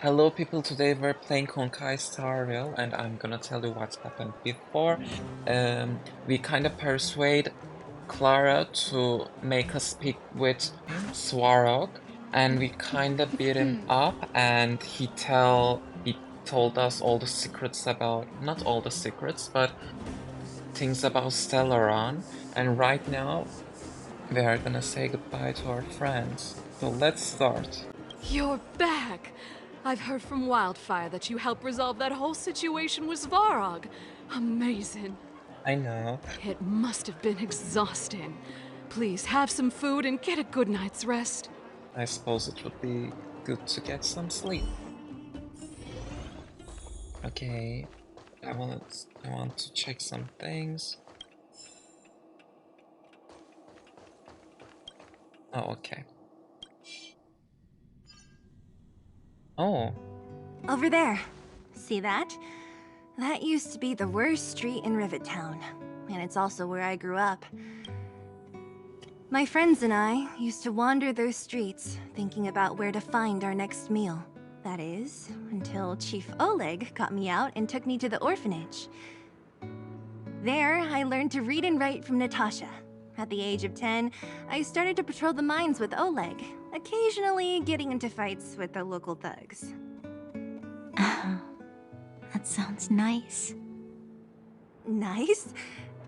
Hello people, today we're playing Honkai Star Rail and I'm gonna tell you what's happened before. We kind of persuade Clara to make us speak with Swarog, and we kind of beat him up, and he told us all the secrets about, not all the secrets, but things about Stellaron, and right now we are gonna say goodbye to our friends. So let's start. You're back! I've heard from Wildfire that you helped resolve that whole situation with Svarog. Amazing. I know. It must have been exhausting. Please have some food and get a good night's rest. I suppose it would be good to get some sleep. Okay, I want to check some things. Oh, okay. Oh. Over there. See that? That used to be the worst street in Rivet Town, and it's also where I grew up. My friends and I used to wander those streets, thinking about where to find our next meal. That is, until Chief Oleg got me out and took me to the orphanage. There, I learned to read and write from Natasha. At the age of 10, I started to patrol the mines with Oleg, occasionally getting into fights with the local thugs. That sounds nice. Nice?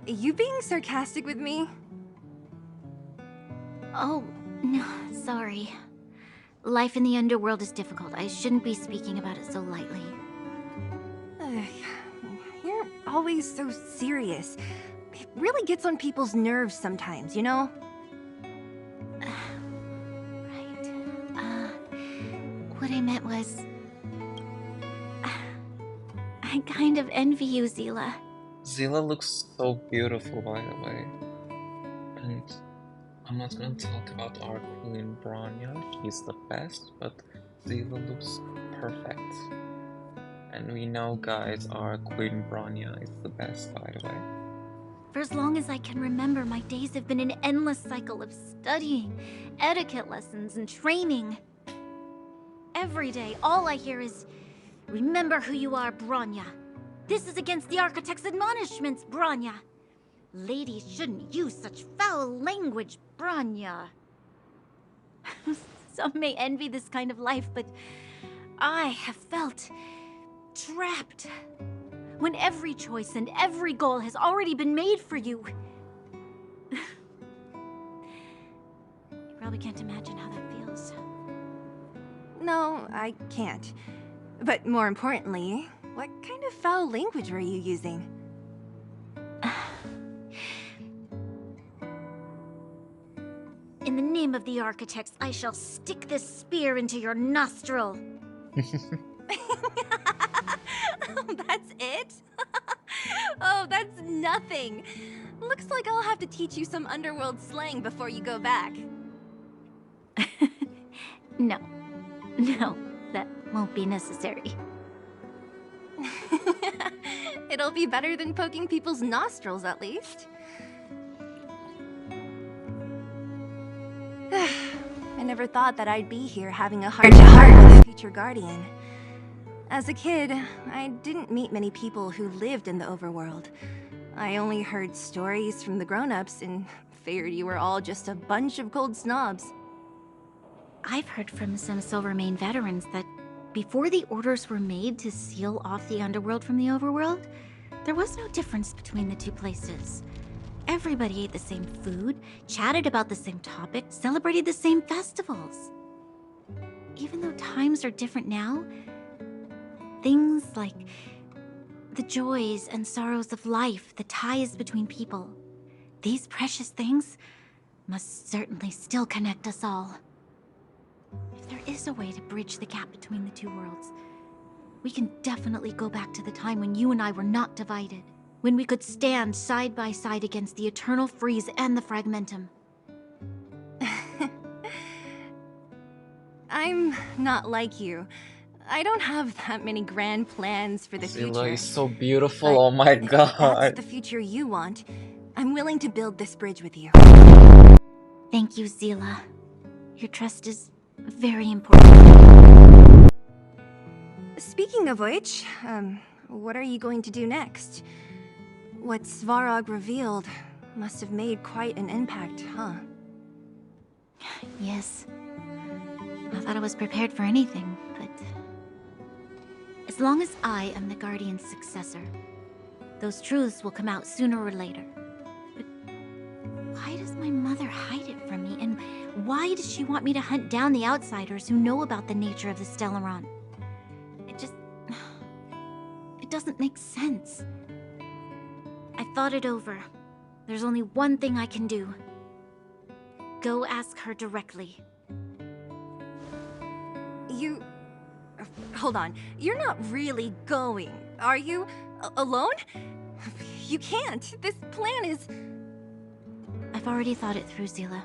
You being sarcastic with me? Oh, no, sorry. Life in the underworld is difficult. I shouldn't be speaking about it so lightly. You're always so serious. It really gets on people's nerves sometimes, you know? Right. What I meant was... I kind of envy you, Zila. Zila looks so beautiful, by the way. And I'm not gonna talk about our Queen Bronya, she's the best, but Zila looks perfect. And we know, guys, our Queen Bronya is the best, by the way. For as long as I can remember, my days have been an endless cycle of studying, etiquette lessons, and training. Every day, all I hear is, "Remember who you are, Bronya. This is against the Architect's admonishments, Bronya. Ladies shouldn't use such foul language, Bronya." Some may envy this kind of life, but I have felt trapped. When every choice and every goal has already been made for you. You probably can't imagine how that feels. No, I can't. But more importantly, what kind of foul language were you using? In the name of the Architects, I shall stick this spear into your nostril. That's it? Oh, that's nothing. Looks like I'll have to teach you some underworld slang before you go back. No, that won't be necessary. It'll be better than poking people's nostrils, at least. I never thought that I'd be here having a heart-to-heart with a future guardian. As a kid, I didn't meet many people who lived in the overworld. I only heard stories from the grown-ups and figured you were all just a bunch of cold snobs. I've heard from some Silvermane veterans that before the orders were made to seal off the underworld from the overworld, there was no difference between the two places. Everybody ate the same food, chatted about the same topics, celebrated the same festivals. Even though times are different now, things like the joys and sorrows of life, the ties between people, these precious things must certainly still connect us all. If there is a way to bridge the gap between the two worlds, we can definitely go back to the time when you and I were not divided, when we could stand side by side against the Eternal Freeze and the Fragmentum. I'm not like you. I don't have that many grand plans for the Zila future. is so beautiful, But oh my if that's god. the future you want, I'm willing to build this bridge with you. Thank you, Zila. Your trust is very important. Speaking of which, what are you going to do next? What Svarog revealed must have made quite an impact, huh? Yes. I thought I was prepared for anything, but... as long as I am the Guardian's successor, those truths will come out sooner or later. But why does my mother hide it from me? And why does she want me to hunt down the outsiders who know about the nature of the Stellaron? It doesn't make sense. I thought it over. There's only one thing I can do. Go ask her directly. You... hold on. You're not really going, are you? Alone? You can't. This plan is... I've already thought it through, Zila.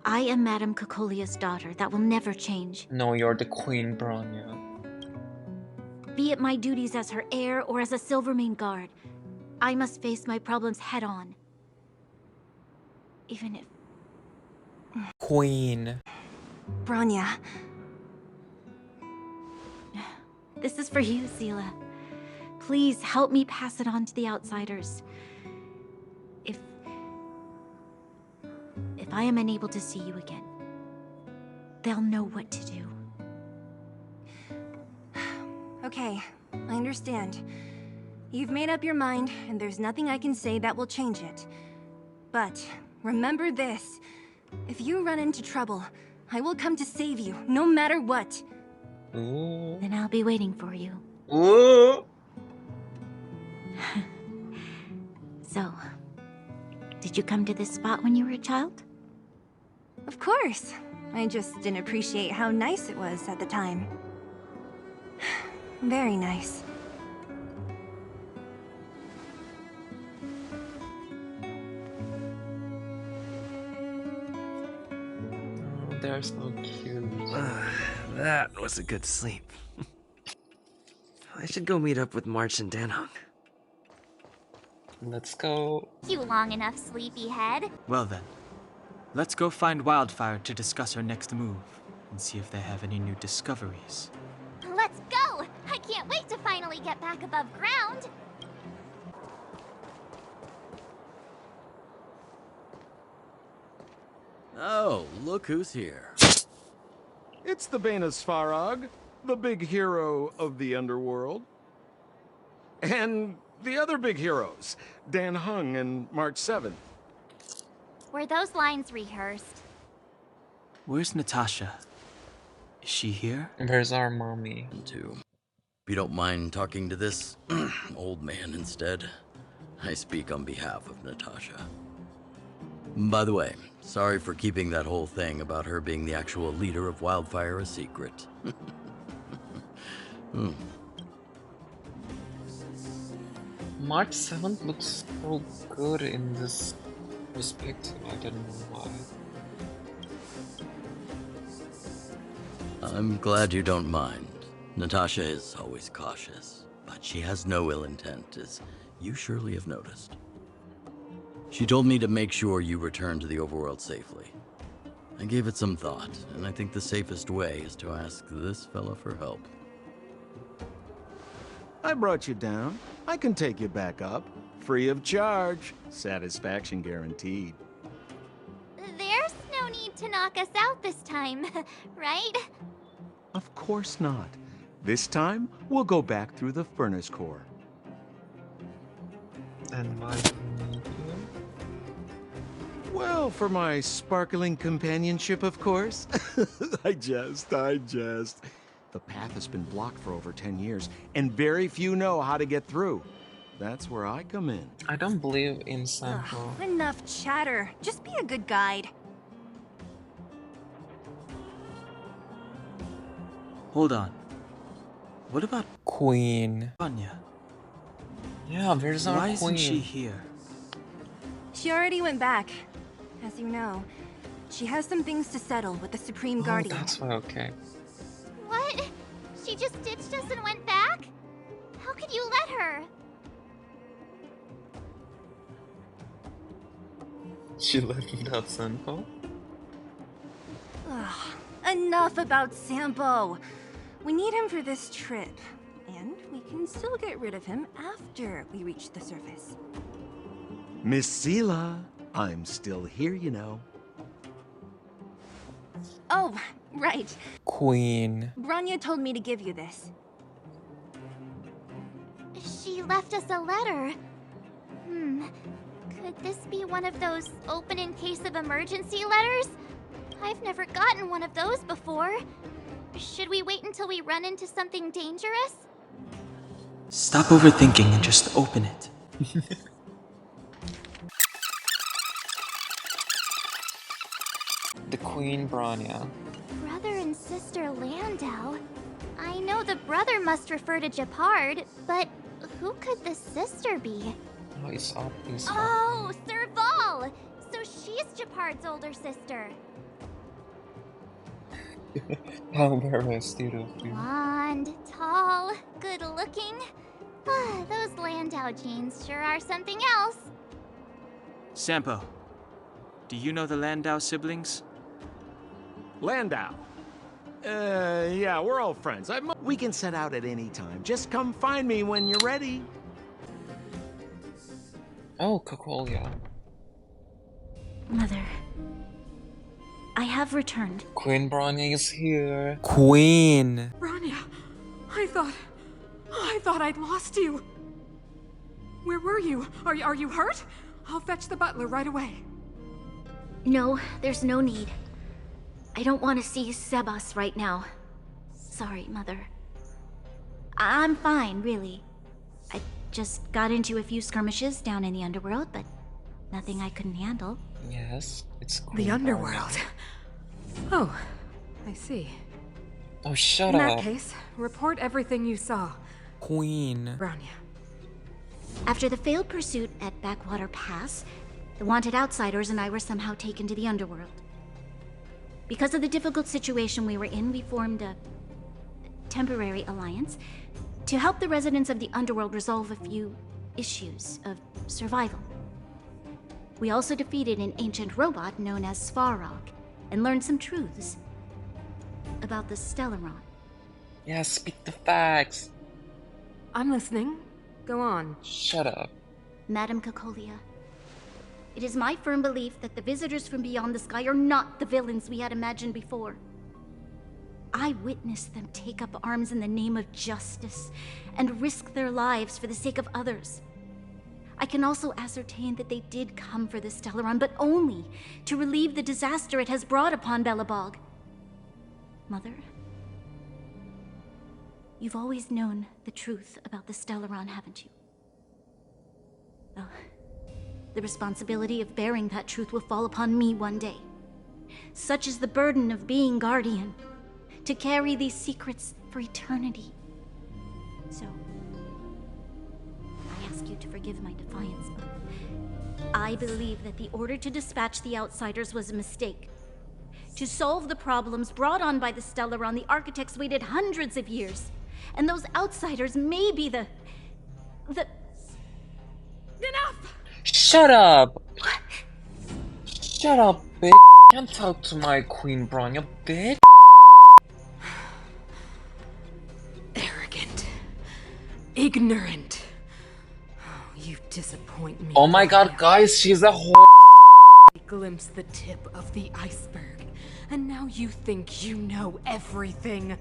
I am Madame Cocolia's daughter. That will never change. No, you're the Queen Bronya. Be it my duties as her heir or as a Silvermane guard, I must face my problems head on. Even if... Queen. Bronya. This is for you, Zila. Please help me pass it on to the outsiders. If I am unable to see you again, they'll know what to do. Okay, I understand. You've made up your mind, and there's nothing I can say that will change it. But remember this. If you run into trouble, I will come to save you, no matter what. Ooh. Then I'll be waiting for you. Ooh. So, did you come to this spot when you were a child? Of course. I just didn't appreciate how nice it was at the time. Very nice. Oh, they're so cute. That was a good sleep. I should go meet up with March and Danhong. Let's go. You long enough, sleepyhead. Well then, let's go find Wildfire to discuss our next move and see if they have any new discoveries. Let's go! I can't wait to finally get back above ground. Oh, look who's here. It's the Bane of Svarog, the big hero of the underworld. And the other big heroes, Dan Hung and March 7. Were those lines rehearsed? Where's Natasha? Is she here? Where's our mommy? Too. If you don't mind talking to this old man instead, I speak on behalf of Natasha. By the way, sorry for keeping that whole thing about her being the actual leader of Wildfire a secret. March 7th looks so good in this perspective. I don't know why. I'm glad you don't mind. Natasha is always cautious, but she has no ill intent, as you surely have noticed. She told me to make sure you return to the overworld safely. I gave it some thought, and I think the safest way is to ask this fella for help. I brought you down. I can take you back up. Free of charge. Satisfaction guaranteed. There's no need to knock us out this time, right? Of course not. This time, we'll go back through the furnace core. And why do we need you? Well, for my sparkling companionship, of course. I jest. The path has been blocked for over 10 years, and very few know how to get through. That's where I come in. I don't believe in Sampo. Enough chatter. Just be a good guide. Hold on. What about Queen. Bronya? Yeah, where's our Why queen? isn't she here? She already went back. As you know, she has some things to settle with the Supreme Guardian. Oh, that's why, okay. What? She just ditched us and went back? How could you let her? She left without Sampo? Ugh, enough about Sampo. We need him for this trip. And we can still get rid of him after we reach the surface. Miss Sela, I'm still here, you know. Oh, right. Queen. Bronya told me to give you this. She left us a letter. Could this be one of those open in case of emergency letters? I've never gotten one of those before. Should we wait until we run into something dangerous? Stop overthinking and just open it. The Queen Bronya. Brother and sister Landau. I know the brother must refer to Japard, but who could the sister be? Oh, it's up. It's up. Oh, Serval! So she's Japard's older sister. How very astute of you. Blonde, tall, good looking. Those Landau genes sure are something else. Sampo, do you know the Landau siblings? Landau. Yeah, we're all friends. We can set out at any time. Just come find me when you're ready. Oh, Cocoli. Mother, I have returned. Queen Bronya is here. Queen! Bronya, I thought I'd lost you. Where were you? Are you hurt? I'll fetch the butler right away. No, there's no need. I don't want to see Sebas right now. Sorry, Mother. I'm fine, really. I just got into a few skirmishes down in the underworld, but nothing I couldn't handle. Yes, it's Queen The Bronya. underworld. Oh, I see. Oh, shut In up. that case, report everything you saw, Queen. Bronya. After the failed pursuit at Backwater Pass, the wanted outsiders and I were somehow taken to the underworld. Because of the difficult situation we were in, we formed a temporary alliance to help the residents of the underworld resolve a few issues of survival. We also defeated an ancient robot known as Svarog and learned some truths about the Stellaron. Yeah, speak the facts. I'm listening. Go on. Shut up. Madam Cocoli, it is my firm belief that the visitors from beyond the sky are not the villains we had imagined before. I witnessed them take up arms in the name of justice and risk their lives for the sake of others. I can also ascertain that they did come for the Stellaron, but only to relieve the disaster it has brought upon Belobog. Mother, you've always known the truth about the Stellaron, haven't you? Well, the responsibility of bearing that truth will fall upon me one day. Such is the burden of being Guardian, to carry these secrets for eternity. So, I ask you to forgive my defiance, but I believe that the order to dispatch the outsiders was a mistake. To solve the problems brought on by the Stellaron, the architects waited hundreds of years. And those outsiders may be the... Enough! Shut up! Shut up, bitch. Can't talk to my Queen Bronya, bitch. Arrogant. Ignorant. Oh, you disappoint me. Oh my god, Bronya. guys, she's a whore. Glimpse the tip of the iceberg, and now you think you know everything.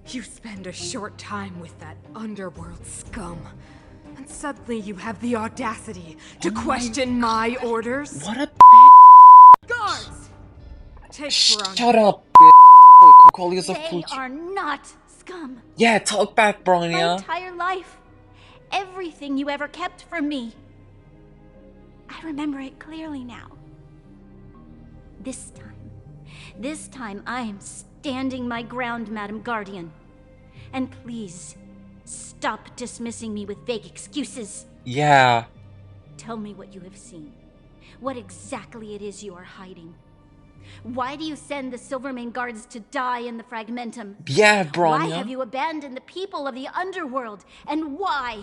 You spend a short time with that underworld scum, and suddenly you have the audacity to question my orders? What a Guards! Take Bronya. Shut up, bitch. Cocoli is a They fool. are not scum. Yeah, talk back, My Bronya. entire life. Everything you ever kept from me. I remember it clearly now. This time I am standing my ground, Madam Guardian. And please, stop dismissing me with vague excuses. Yeah. Tell me what you have seen. What exactly it is you are hiding. Why do you send the Silvermane guards to die in the Fragmentum? Yeah, Why Bronya. have you abandoned the people of the underworld? And why?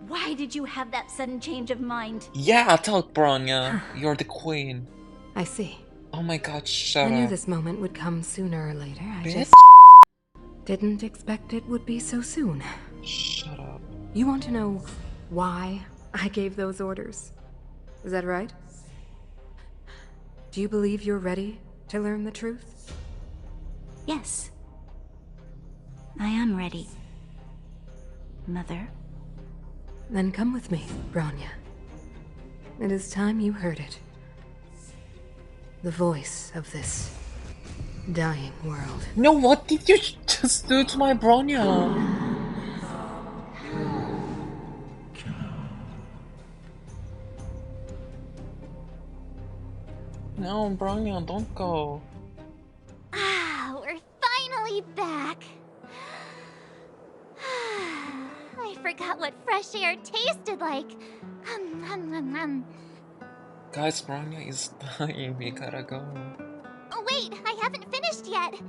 Why did you have that sudden change of mind? Yeah, talk, Bronya. You're the queen. I see. Oh my god, shut I knew up. this moment would come sooner or later. Bitch. Didn't expect it would be so soon. Shut up. You want to know why I gave those orders? Is that right? Do you believe you're ready to learn the truth? Yes. I am ready. Mother. Then come with me, Bronya. It is time you heard it. The voice of this dying world. No, what did you just do to my Bronya? No, Bronya, don't go. Ah, we're finally back. I forgot what fresh air tasted like. Guys, Bronya is dying. We gotta go. Oh, wait, I haven't finished yet.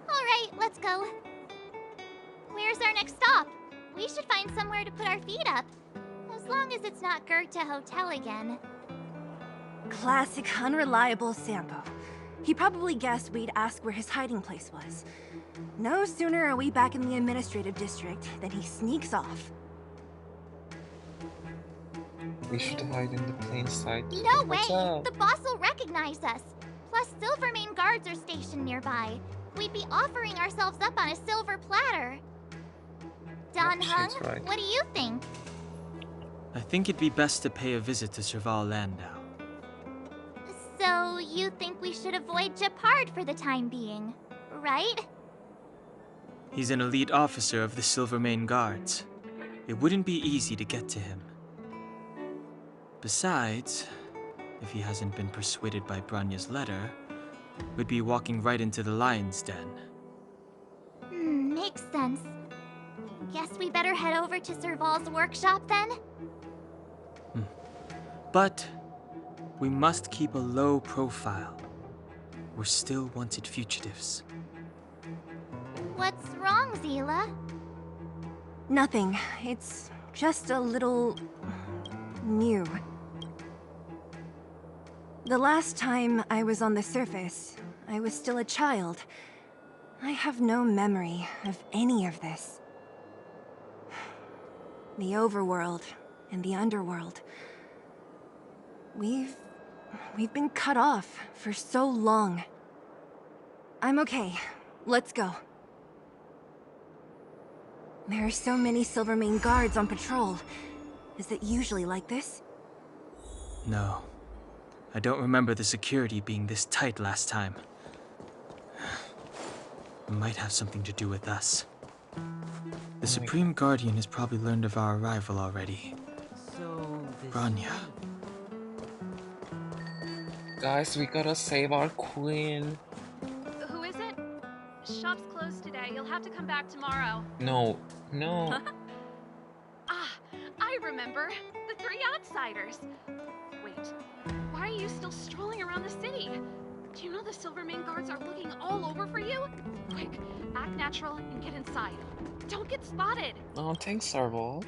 Alright, let's go. Where's our next stop? We should find somewhere to put our feet up. As long as it's not Goethe Hotel again. Classic unreliable Sampo. He probably guessed we'd ask where his hiding place was. No sooner are we back in the administrative district than he sneaks off. We should hide in the plain sight. No way! What's up? The boss will recognize us. Plus, Silvermane guards are stationed nearby. We'd be offering ourselves up on a silver platter. Don Hung, She's right. what do you think? I think it'd be best to pay a visit to Serval Landau. So, you think we should avoid Japard for the time being, right? He's an elite officer of the Silvermane Guards. It wouldn't be easy to get to him. Besides, if he hasn't been persuaded by Bronya's letter, we'd be walking right into the lion's den. Makes sense. Guess we better head over to Serval's workshop then? But we must keep a low profile. We're still wanted fugitives. What's wrong, Zila? Nothing. It's just a little... new. The last time I was on the surface, I was still a child. I have no memory of any of this. The overworld and the underworld. We've been cut off for so long. I'm okay. Let's go. There are so many Silvermane guards on patrol. Is it usually like this? No. I don't remember the security being this tight last time. It might have something to do with us. The Supreme Guardian has probably learned of our arrival already. So, Bronya. Guys, we gotta save our queen. Who is it? Shop's closed today. You'll have to come back tomorrow. No, no. Ah, I remember. The three outsiders. Wait, why are you still strolling around the city? Do you know the Silvermane guards are looking all over for you? Quick, act natural and get inside. Don't get spotted. Oh, thanks, Serval.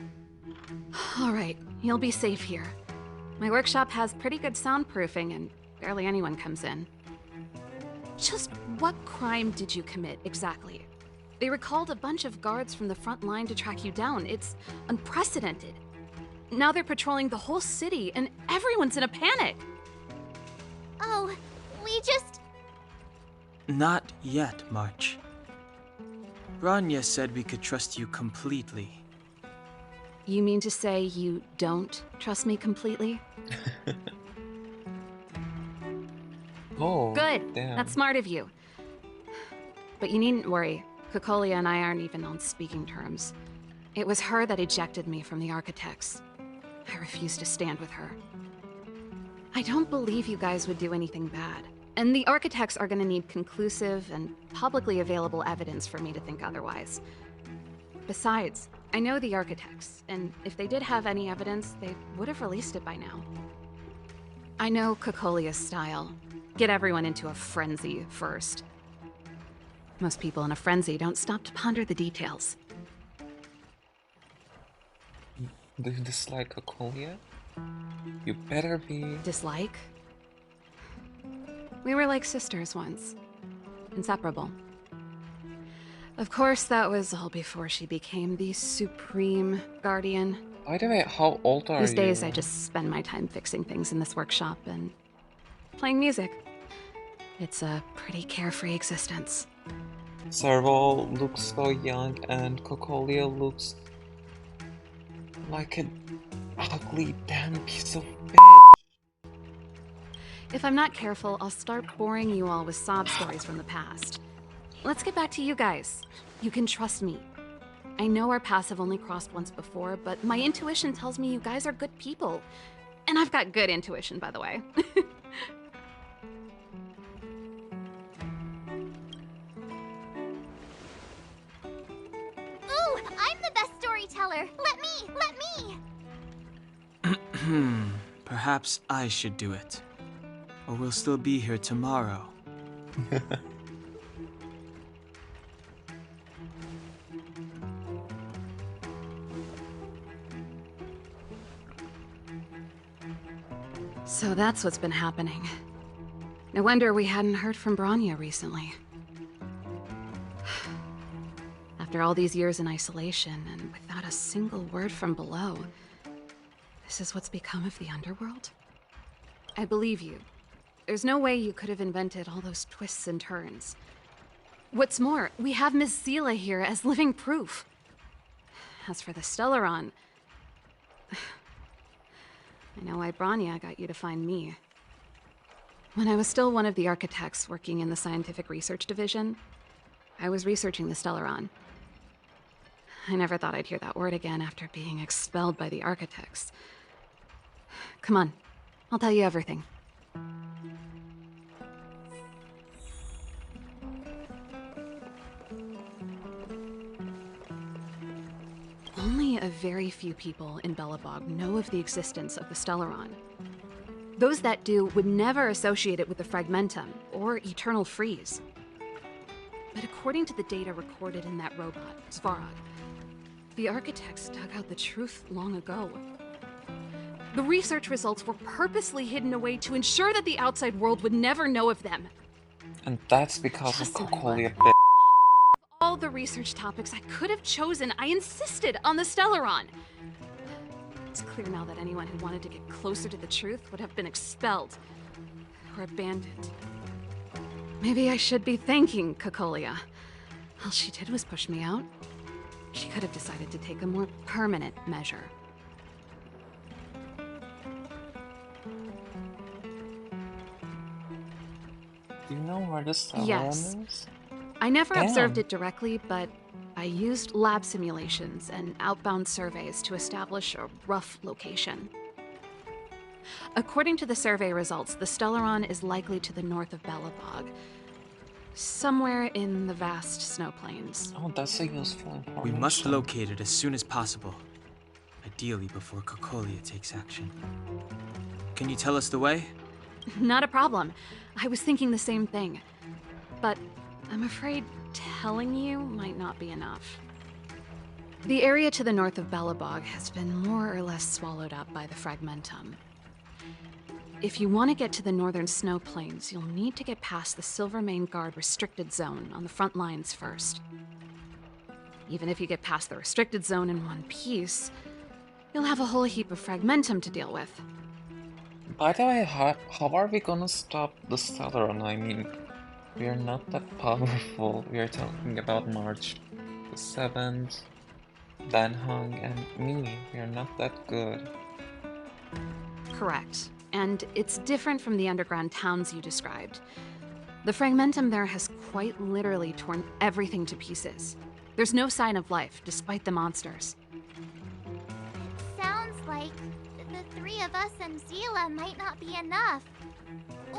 Alright, you'll be safe here. My workshop has pretty good soundproofing and barely anyone comes in. Just what crime did you commit, exactly? They recalled a bunch of guards from the front line to track you down. It's unprecedented. Now they're patrolling the whole city and everyone's in a panic. Oh, we just... Not yet, March. Bronya said we could trust you completely. You mean to say you don't trust me completely? Oh, Good. damn. That's smart of you. But you needn't worry. Cocoli and I aren't even on speaking terms. It was her that ejected me from the Architects. I refuse to stand with her. I don't believe you guys would do anything bad. And the Architects are gonna need conclusive and publicly available evidence for me to think otherwise. Besides, I know the Architects, and if they did have any evidence, they would have released it by now. I know Cocolia's style. Get everyone into a frenzy first. Most people in a frenzy don't stop to ponder the details. Do you dislike Cocolia? You better be. Dislike? We were like sisters once. inseparable. Of course, that was all before she became the supreme guardian. By the way, how old are you? These days, I just spend my time fixing things in this workshop and playing music. It's a pretty carefree existence. Servo looks so young and Cocoli looks like an ugly damn piece of bitch. If I'm not careful, I'll start boring you all with sob stories from the past. Let's get back to you guys. You can trust me. I know our paths have only crossed once before, but my intuition tells me you guys are good people. And I've got good intuition, by the way. Ooh, I'm the best storyteller. Let me. Perhaps I should do it. Or we'll still be here tomorrow. So that's what's been happening. No wonder we hadn't heard from Bronya recently. After all these years in isolation and without a single word from below, this is what's become of the underworld? I believe you. There's no way you could have invented all those twists and turns. What's more, we have Miss Zila here as living proof. As for the Stellaron, I know why Bronya got you to find me. When I was still one of the architects working in the scientific research division, I was researching the Stellaron. I never thought I'd hear that word again after being expelled by the architects. Come on, I'll tell you everything. Only a very few people in Belobog know of the existence of the Stellaron. Those that do would never associate it with the Fragmentum or Eternal Freeze. But according to the data recorded in that robot, Svarog, the architects dug out the truth long ago. The research results were purposely hidden away to ensure that the outside world would never know of them. And that's because Just of like Cocoli what? bitch. All the research topics I could have chosen, I insisted on the Stellaron. It's clear now that anyone who wanted to get closer to the truth would have been expelled or abandoned. Maybe I should be thanking Cocolia. All she did was push me out. She could have decided to take a more permanent measure. Do you know where the Stellaron Yes. is? I never Damn. observed it directly, but I used lab simulations and outbound surveys to establish a rough location. According to the survey results, the Stellaron is likely to the north of Belobog, somewhere in the vast snow plains. Oh, that's a useful information. We must locate it as soon as possible. Ideally before Cocolia takes action. Can you tell us the way? Not a problem. I was thinking the same thing. But I'm afraid telling you might not be enough. The area to the north of Belobog has been more or less swallowed up by the Fragmentum. If you want to get to the northern snow plains, you'll need to get past the Silvermane Guard restricted zone on the front lines first. Even if you get past the restricted zone in one piece, you'll have a whole heap of Fragmentum to deal with. By the way, how are we gonna stop the Stellaron? I mean, we're not that powerful. We're talking about March the 7th, Dan Hung, and me. We're not that good. Correct. And it's different from the underground towns you described. The Fragmentum there has quite literally torn everything to pieces. There's no sign of life, despite the monsters. Sounds like the three of us and Zila might not be enough.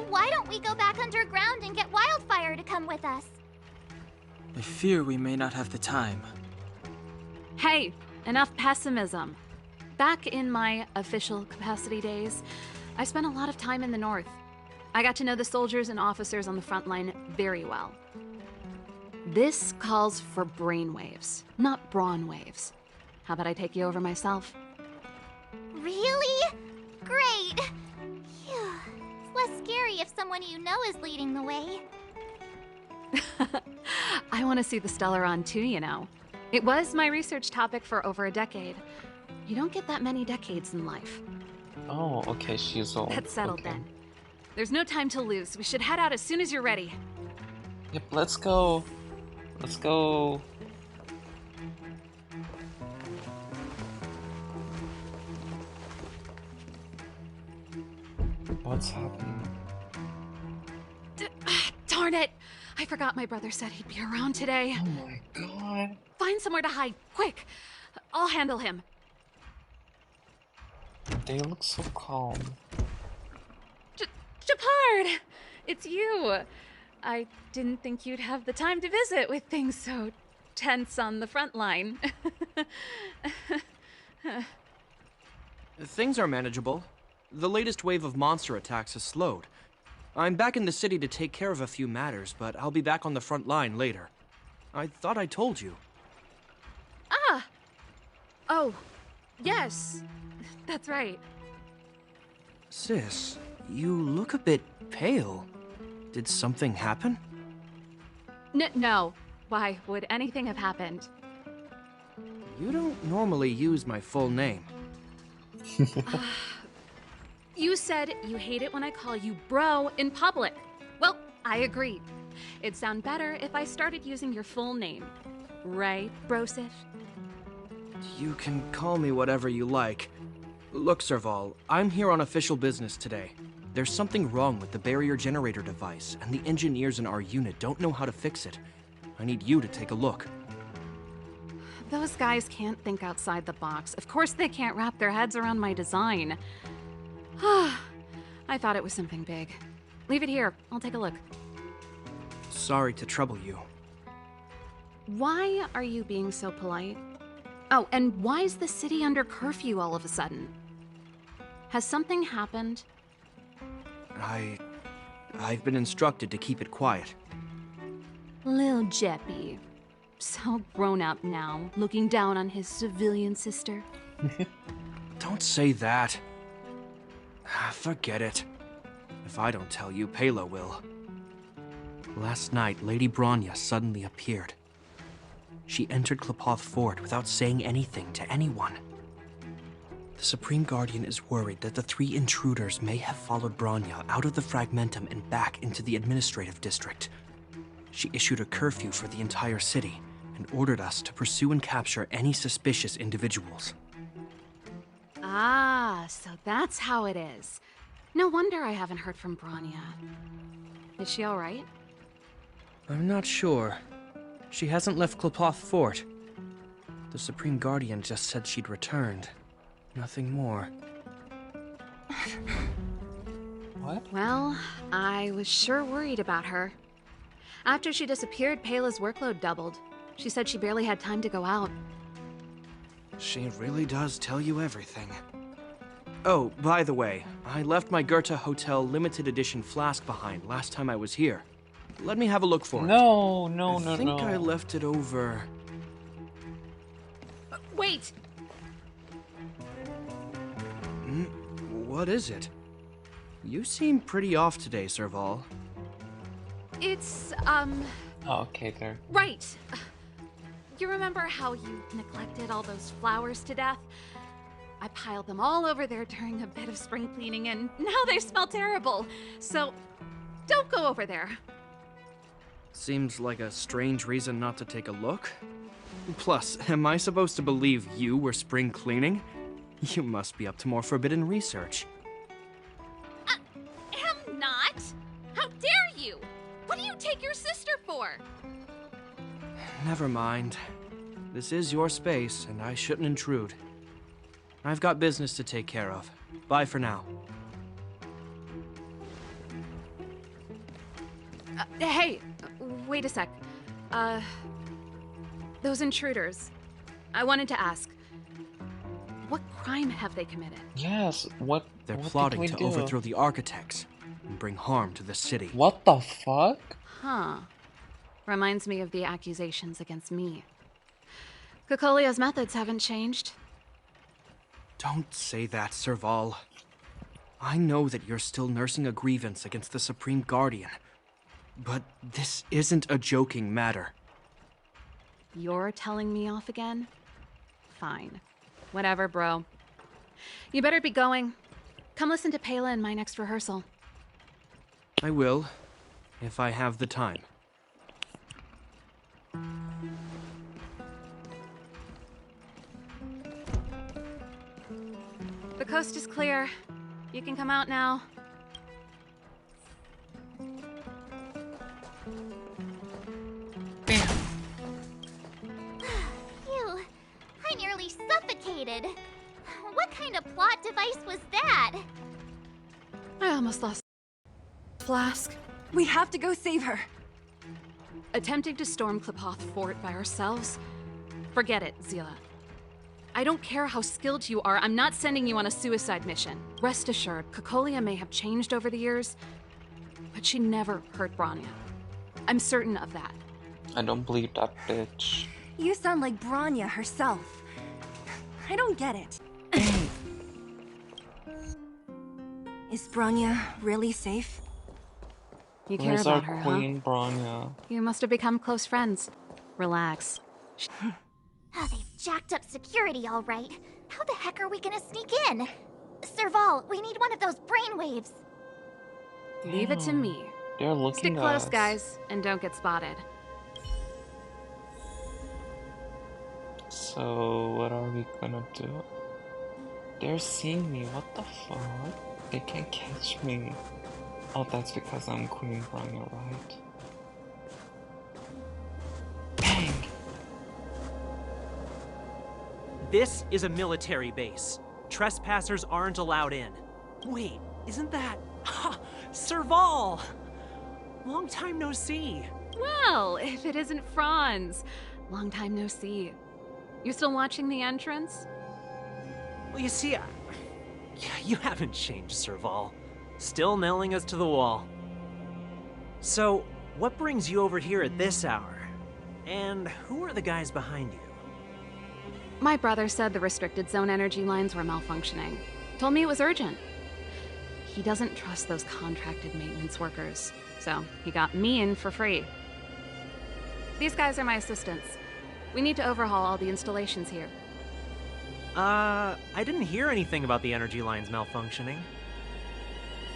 Why don't we go back underground and get Wildfire to come with us? I fear we may not have the time. Hey, enough pessimism. Back in my official capacity days, I spent a lot of time in the north. I got to know the soldiers and officers on the front line very well. This calls for brainwaves, not brawn waves. How about I take you over myself? Really? Great! Phew. It's less scary if someone you know is leading the way. I want to see the Stellaron too, you know. It was my research topic for over a decade. You don't get that many decades in life. Oh, okay, she's old. That's settled okay. then. There's no time to lose. We should head out as soon as you're ready. Yep, let's go. Let's go. What's happening? Darn it! I forgot my brother said he'd be around today. Oh my god. Find somewhere to hide, quick! I'll handle him. They look so calm. Japard! It's you! I didn't think you'd have the time to visit with things so tense on the front line. Things are manageable. The latest wave of monster attacks has slowed. I'm back in the city to take care of a few matters, but I'll be back on the front line later. I thought I told you. Ah! Oh, yes. That's right. Sis, you look a bit pale. Did something happen? No. Why would anything have happened? You don't normally use my full name. You said you hate it when I call you bro in public. Well, I agree. It'd sound better if I started using your full name. Right, Brosif? You can call me whatever you like. Look, Serval, I'm here on official business today. There's something wrong with the barrier generator device, and the engineers in our unit don't know how to fix it. I need you to take a look. Those guys can't think outside the box. Of course they can't wrap their heads around my design. I thought it was something big. Leave it here. I'll take a look. Sorry to trouble you. Why are you being so polite? Oh, and why is the city under curfew all of a sudden? Has something happened? I've been instructed to keep it quiet. Lil Jeppy. So grown up now, looking down on his civilian sister. Don't say that. Forget it. If I don't tell you, Pela will. Last night, Lady Bronya suddenly appeared. She entered Klepoth Fort without saying anything to anyone. The Supreme Guardian is worried that the 3 intruders may have followed Bronya out of the Fragmentum and back into the administrative district. She issued a curfew for the entire city and ordered us to pursue and capture any suspicious individuals. Ah, so that's how it is. No wonder I haven't heard from Bronya. Is she all right? I'm not sure. She hasn't left Klepoth Fort. The Supreme Guardian just said she'd returned. Nothing more. What? Well, I was sure worried about her. After she disappeared, Pela's workload doubled. She said she barely had time to go out. She really does tell you everything. Oh, by the way, I left my Goethe Hotel limited edition flask behind last time I was here. Let me have a look for it. No. I think I left it over... Wait! What is it? You seem pretty off today, Serval. It's, Oh, okay, there. right. You remember how you neglected all those flowers to death? I piled them all over there during a bit of spring cleaning, and now they smell terrible. So, don't go over there. Seems like a strange reason not to take a look. Plus, am I supposed to believe you were spring cleaning? You must be up to more forbidden research. Am not? How dare you? What do you take your sister for? Never mind. This is your space, and I shouldn't intrude. I've got business to take care of. Bye for now. Hey, wait a sec. Those intruders. I wanted to ask, what crime have they committed? Yes, what? They're what plotting did to we do? overthrow the architects and bring harm to the city. What the fuck? Huh. Reminds me of the accusations against me. Cocolia's methods haven't changed. Don't say that, Serval. I know that you're still nursing a grievance against the Supreme Guardian. But this isn't a joking matter. You're telling me off again? Fine. Whatever, bro. You better be going. Come listen to Pela in my next rehearsal. I will, if I have the time. The coast is clear. You can come out now. Phew, I nearly suffocated. What kind of plot device was that? I almost lost Flask. We have to go save her. Attempting to storm Klipoth Fort by ourselves? Forget it, Zila. I don't care how skilled you are, I'm not sending you on a suicide mission. Rest assured, Cocoli may have changed over the years, but she never hurt Bronya. I'm certain of that. I don't believe that bitch. You sound like Bronya herself. I don't get it. Is Bronya really safe? You care Where's our about her, Queen huh? Bronya? You must have become close friends. Relax. Oh, they've jacked up security all right. How the heck are we gonna sneak in? Serval, we need one of those brainwaves. Leave it to me. They're looking Stick at close, us. guys, and don't get spotted. So, what are we gonna do? They're seeing me, what the fuck? They can't catch me. Oh, that's because I'm Queen Bronya, right? Bang! This is a military base. Trespassers aren't allowed in. Wait, isn't that... Ha! Serval! Long time no see. Well, if it isn't Franz. Long time no see. You still watching the entrance? Well, you see, you haven't changed, Serval. Still nailing us to the wall. So, what brings you over here at this hour? And who are the guys behind you? My brother said the restricted zone energy lines were malfunctioning. Told me it was urgent. He doesn't trust those contracted maintenance workers, so he got me in for free. These guys are my assistants. We need to overhaul all the installations here. I didn't hear anything about the energy lines malfunctioning.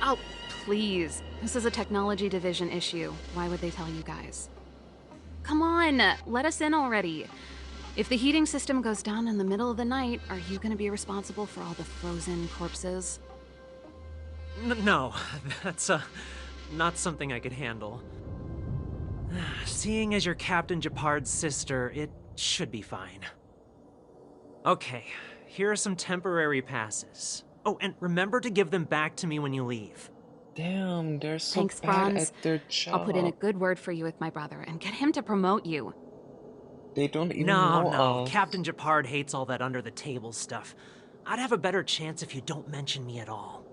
Oh, please. This is a technology division issue. Why would they tell you guys? Come on, let us in already. If the heating system goes down in the middle of the night, are you gonna be responsible for all the frozen corpses? No, that's, not something I could handle. Seeing as you're Captain Japard's sister, it should be fine. Okay, here are some temporary passes. Oh, and remember to give them back to me when you leave. Damn, they're so Thanks, bad Franz. at their job. I'll put in a good word for you with my brother and get him to promote you. They don't even know No, us. Captain Japard hates all that under-the-table stuff. I'd have a better chance if you don't mention me at all.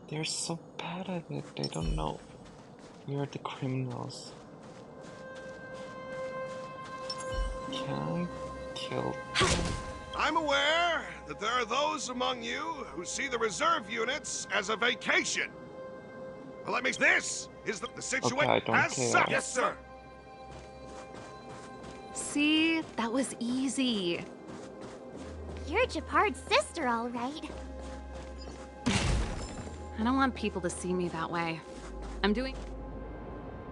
They're so bad at it, they don't know. We are the criminals. Can I kill them? I'm aware that there are those among you who see the reserve units as a vacation. Well, that makes this is the situation Okay, I don't as care. such. Yes, sir. See? That was easy. You're Japard's sister, all right. I don't want people to see me that way. I'm doing...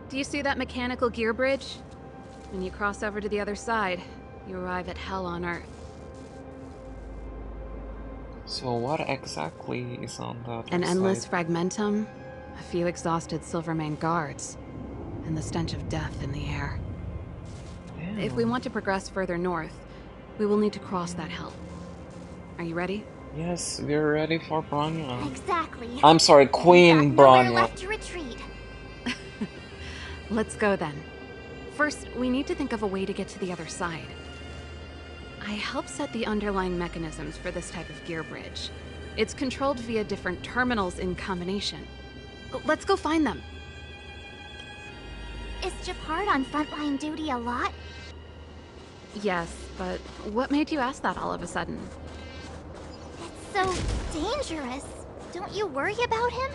Do you see that mechanical gear bridge? When you cross over to the other side, you arrive at Hell on Earth. So what exactly is on the other An endless side? fragmentum, a few exhausted Silvermane guards, and the stench of death in the air. Damn. If we want to progress further north, we will need to cross that hell. Are you ready? Yes, we're ready for Bronya. Exactly. I'm sorry, We've Queen got nowhere Bronya. left to retreat. Let's go then. First, we need to think of a way to get to the other side. I helped set the underlying mechanisms for this type of gear bridge. It's controlled via different terminals in combination. Let's go find them. Is Japard on frontline duty a lot? Yes, but what made you ask that all of a sudden? It's so dangerous. Don't you worry about him?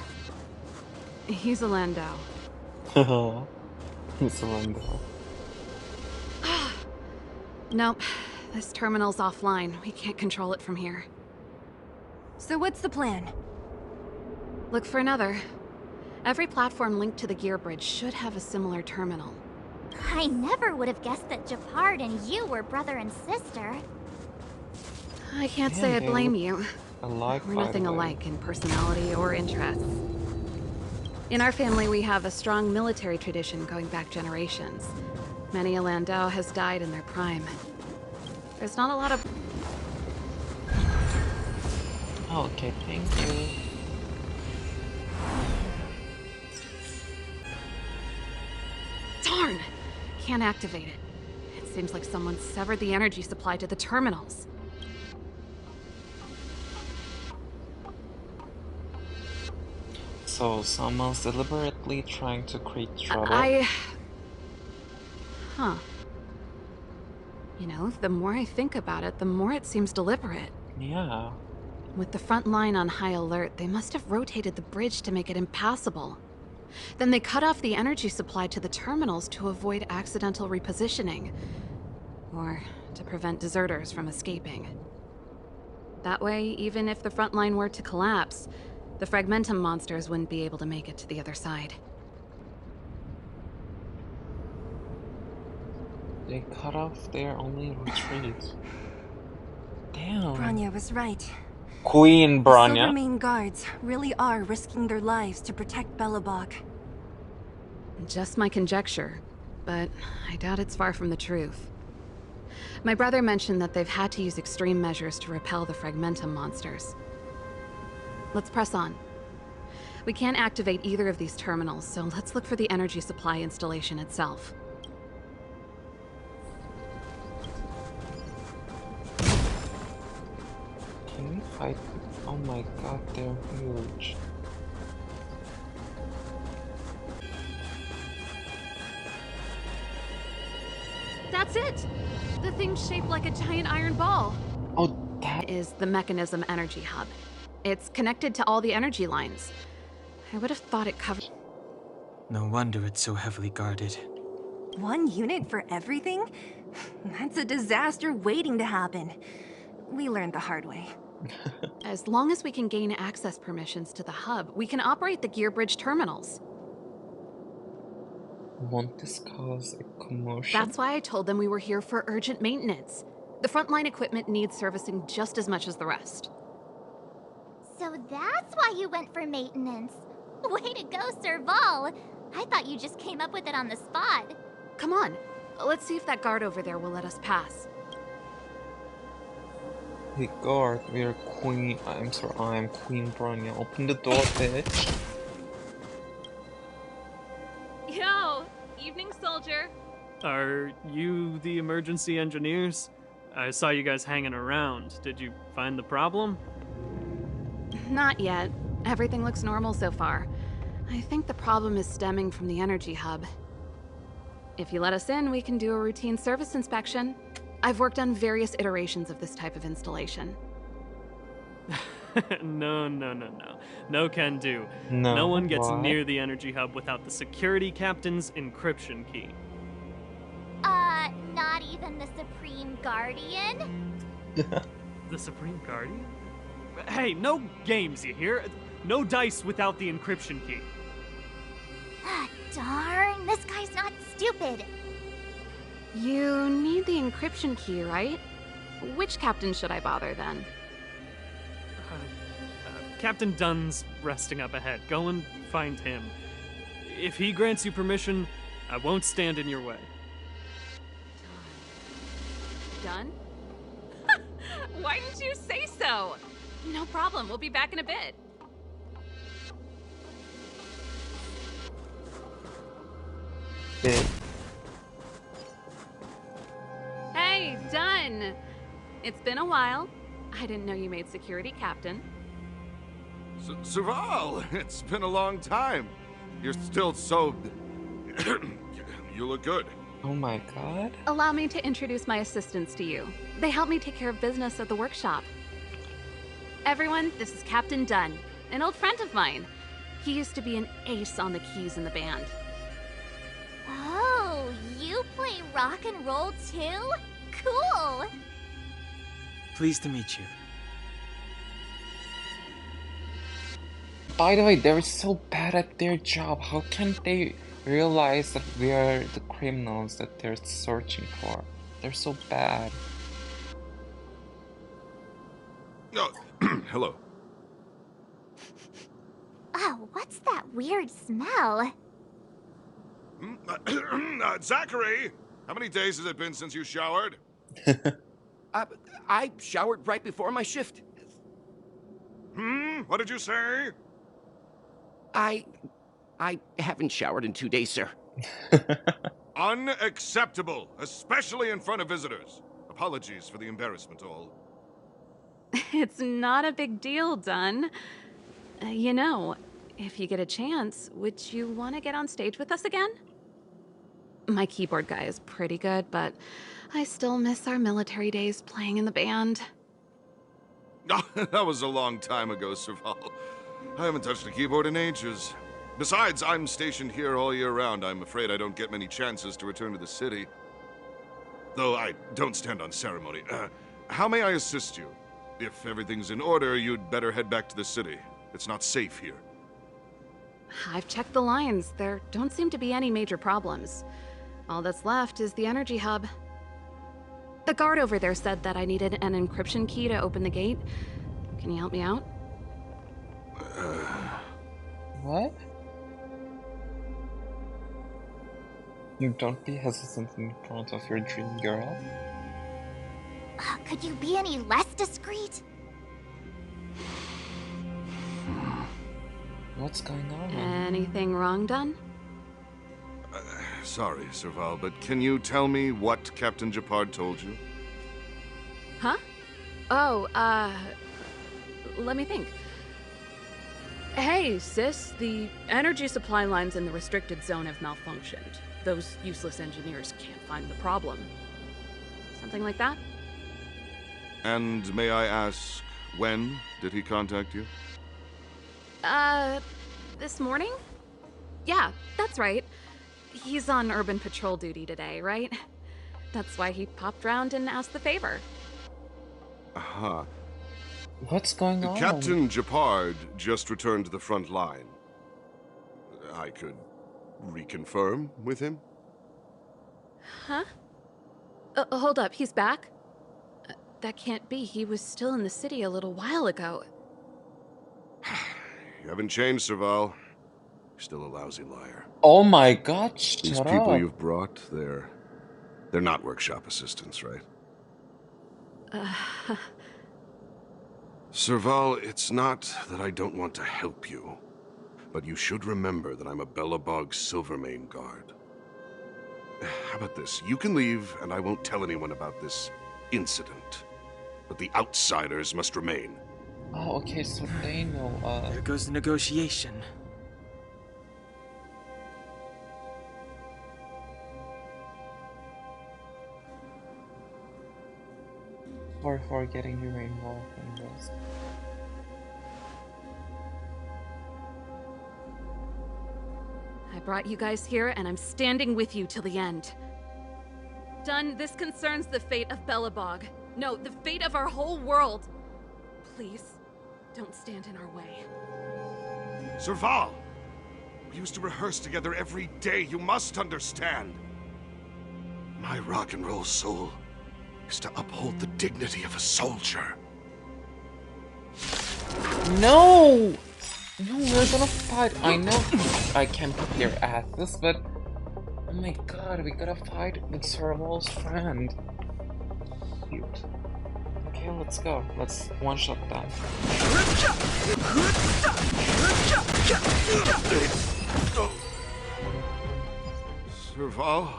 He's a Landau. He's a Landau. Nope. This terminal's offline. We can't control it from here. So what's the plan? Look for another. Every platform linked to the gear bridge should have a similar terminal. I never would have guessed that Japard and you were brother and sister. I can't say I blame you. Alike, We're nothing alike in personality or interests. In our family, we have a strong military tradition going back generations. Many a Landau has died in their prime. There's not a lot of... Okay, thank you. Darn! Can't activate it. It seems like someone severed the energy supply to the terminals. So, someone's deliberately trying to create trouble? Huh. You know, the more I think about it, the more it seems deliberate. Yeah. With the front line on high alert, they must have rotated the bridge to make it impassable. Then they cut off the energy supply to the terminals to avoid accidental repositioning. Or to prevent deserters from escaping. That way, even if the front line were to collapse, the Fragmentum monsters wouldn't be able to make it to the other side. They cut off their only retreat. Damn. Bronya was right. Queen The Bronya. Silvermane guards really are risking their lives to protect Belobog. Just my conjecture, but I doubt it's far from the truth. My brother mentioned that they've had to use extreme measures to repel the Fragmentum monsters. Let's press on. We can't activate either of these terminals, so let's look for the energy supply installation itself. Can we fight? Oh my god, they're huge. That's it! The thing's shaped like a giant iron ball. Oh, that is the mechanism energy hub. It's connected to all the energy lines. I would have thought it covered... No wonder it's so heavily guarded. One unit for everything? That's a disaster waiting to happen. We learned the hard way. As long as we can gain access permissions to the hub, we can operate the gear bridge terminals. Won't this cause a commotion? That's why I told them we were here for urgent maintenance. The frontline equipment needs servicing just as much as the rest. So that's why you went for maintenance. Way to go, Serval. I thought you just came up with it on the spot. Come on, let's see if that guard over there will let us pass. Hey guard, we're Queen. I'm Queen Bronya. Open the door, bitch. Yo, evening soldier. Are you the emergency engineers? I saw you guys hanging around. Did you find the problem? Not yet. Everything looks normal so far. I think the problem is stemming from the energy hub. If you let us in, we can do a routine service inspection. I've worked on various iterations of this type of installation. No. No can do. No, No one gets why? near the energy hub without the security captain's encryption key. Not even the Supreme Guardian? The Supreme Guardian? Hey, no games, you hear? No dice without the encryption key. Ah, darn, this guy's not stupid. You need the encryption key, right? Which captain should I bother then? Captain Dunn's resting up ahead. Go and find him. If he grants you permission, I won't stand in your way. Done? Why didn't you say so? No problem, we'll be back in a bit. Hey, Done! It's been a while. I didn't know you made security captain. Serval, it's been a long time. You're still so... You look good. Oh my god. Allow me to introduce my assistants to you. They help me take care of business at the workshop. Everyone, this is Captain Dunn, an old friend of mine. He used to be an ace on the keys in the band. Oh, you play rock and roll too? Cool! Pleased to meet you. By the way, they're so bad at their job. How can they realize that we are the criminals that they're searching for? They're so bad. Oh, hello. Oh, what's that weird smell? Zachary! How many days has it been since you showered? I showered right before my shift. What did you say? I haven't showered in 2 days, sir. Unacceptable, especially in front of visitors. Apologies for the embarrassment, all. It's not a big deal, Dunn. You know, if you get a chance, would you want to get on stage with us again? My keyboard guy is pretty good, but I still miss our military days playing in the band. That was a long time ago, Serval. I haven't touched a keyboard in ages. Besides, I'm stationed here all year round. I'm afraid I don't get many chances to return to the city. Though I don't stand on ceremony. How may I assist you? If everything's in order, you'd better head back to the city. It's not safe here. I've checked the lines. There don't seem to be any major problems. All that's left is the energy hub. The guard over there said that I needed an encryption key to open the gate. Can you help me out? What? You don't be hesitant in front of your dream girl. Could you be any less discreet? What's going on? Anything wrong, Dunn? Sorry, Serval, but can you tell me what Captain Japard told you? Huh? Oh, let me think. Hey, sis, the energy supply lines in the restricted zone have malfunctioned. Those useless engineers can't find the problem. Something like that? And may I ask, when did he contact you? This morning? Yeah, that's right. He's on urban patrol duty today, right? That's why he popped round and asked the favor. Uh-huh. What's going on? Captain Japard just returned to the front line. I could reconfirm with him? Huh? Hold up, he's back? That can't be. He was still in the city a little while ago. You haven't changed, Serval. You're still a lousy liar. Oh my god, shut These up. people you've brought, they're not workshop assistants, right? Serval, it's not that I don't want to help you, but you should remember that I'm a Belobog Silvermane guard. How about this? You can leave, and I won't tell anyone about this incident. But the outsiders must remain. Oh, okay, so they know, There goes the negotiation. Sorry for getting you involved in this. I brought you guys here, and I'm standing with you till the end. Dunn, this concerns the fate of Belobog. No, the fate of our whole world. Please, don't stand in our way. Serval! We used to rehearse together every day, you must understand. My rock and roll soul is to uphold the dignity of a soldier. No! No, we're gonna fight. I know I can't beat their asses, but... Oh my god, we gotta fight with Serval's friend. Cute. Okay, let's go. Let's one-shot them. Serval?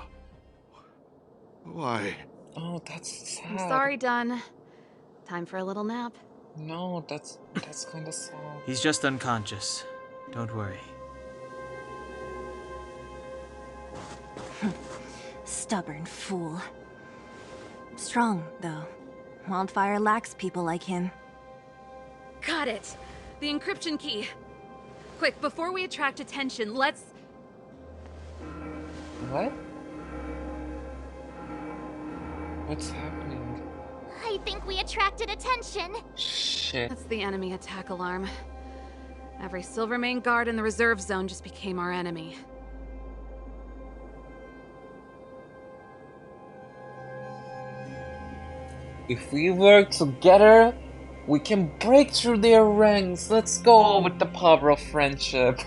Why? Oh, that's sad. I'm sorry, Dunn. Time for a little nap. No, that's kinda sad. He's just unconscious. Don't worry. Stubborn fool. Strong, though. Wildfire lacks people like him. Got it! The encryption key! Quick, before we attract attention, let's... What? What's happening? I think we attracted attention. Shit. That's the enemy attack alarm. Every Silvermane guard in the reserve zone just became our enemy. If we work together, we can break through their ranks. Let's go with the power of friendship.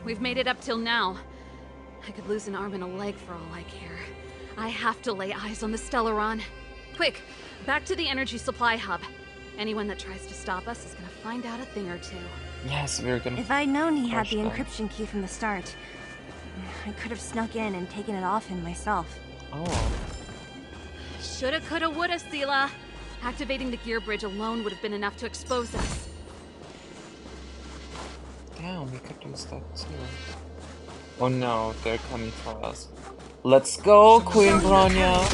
We've made it up till now. I could lose an arm and a leg for all I care. I have to lay eyes on the Stellaron. Quick, back to the energy supply hub. Anyone that tries to stop us is gonna find out a thing or two. Yes, we're gonna... If I'd known he had crush the them. encryption key from the start, I could have snuck in and taken it off him myself. Oh. Shoulda, coulda, woulda, Sela. Activating the gear bridge alone would have been enough to expose us. Damn, we could use that too. Oh no, they're coming for us. Let's go, Queen Bronya!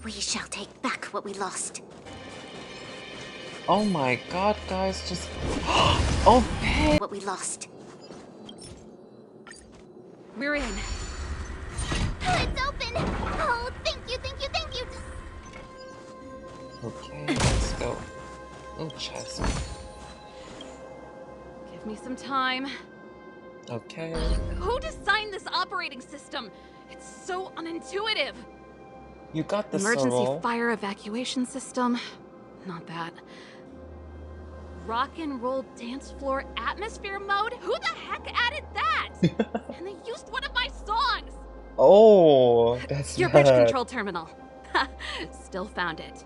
We shall take back what we lost. Oh my god, guys, just... Oh, hey! What we lost. We're in. It's open! Oh, thank you, thank you, thank you! Okay, let's go. Oh, chest. Give me some time. Okay. Who designed this operating system? It's so unintuitive. You got this, Emergency Sorrel. fire evacuation system. Not that. Rock and roll dance floor atmosphere mode? Who the heck added that? And they used one of my songs! Oh, that's Your bridge bad. control terminal. Still found it.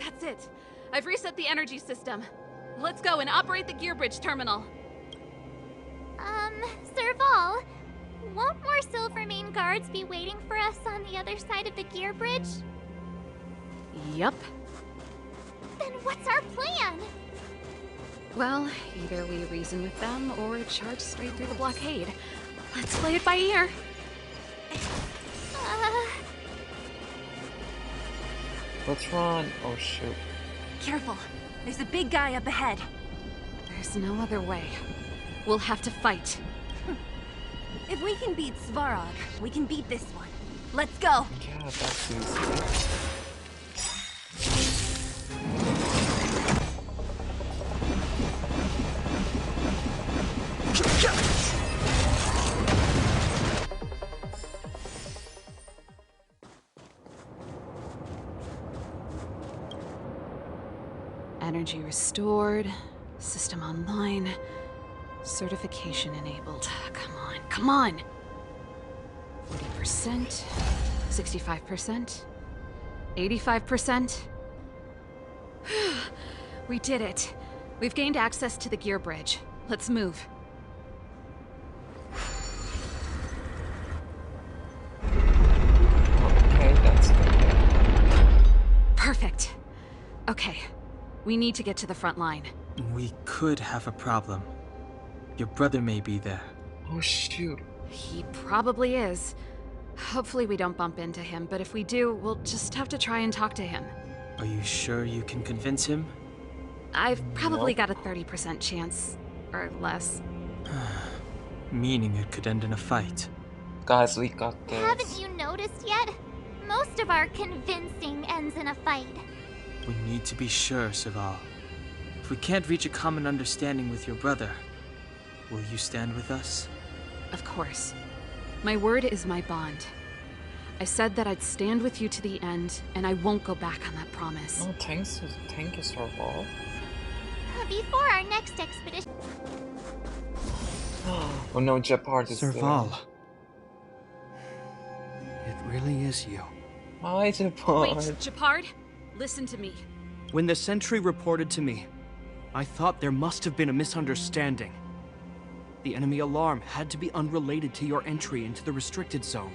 That's it. I've reset the energy system. Let's go and operate the gear bridge terminal. Serval, won't more Silvermane guards be waiting for us on the other side of the gear bridge? Yup. Then what's our plan? Well, either we reason with them or charge straight through the blockade. Let's play it by ear. Let's run. Oh, shoot. Careful, there's a big guy up ahead. There's no other way. We'll have to fight. If we can beat Svarog, we can beat this one. Let's go! Yeah, that's easy. Energy restored, system online, certification enabled. Come on, come on! 40%, 65%, 85%. We did it. We've gained access to the gear bridge. Let's move. Okay, that's okay. Perfect. Okay. We need to get to the front line. We could have a problem. Your brother may be there. Oh, shoot. He probably is. Hopefully we don't bump into him, but if we do, we'll just have to try and talk to him. Are you sure you can convince him? I've probably got a 30% chance. Or less. Meaning it could end in a fight. Guys, we got this. Haven't you noticed yet? Most of our convincing ends in a fight. We need to be sure, Serval. If we can't reach a common understanding with your brother, will you stand with us? Of course. My word is my bond. I said that I'd stand with you to the end, and I won't go back on that promise. Oh, thank you, Sorrel. Before our next expedition... Oh no, Jeopard is Serval. It really is you. Hi, Jeopard. Wait, Jeopard? Listen to me. When the sentry reported to me, I thought there must have been a misunderstanding. The enemy alarm had to be unrelated to your entry into the restricted zone.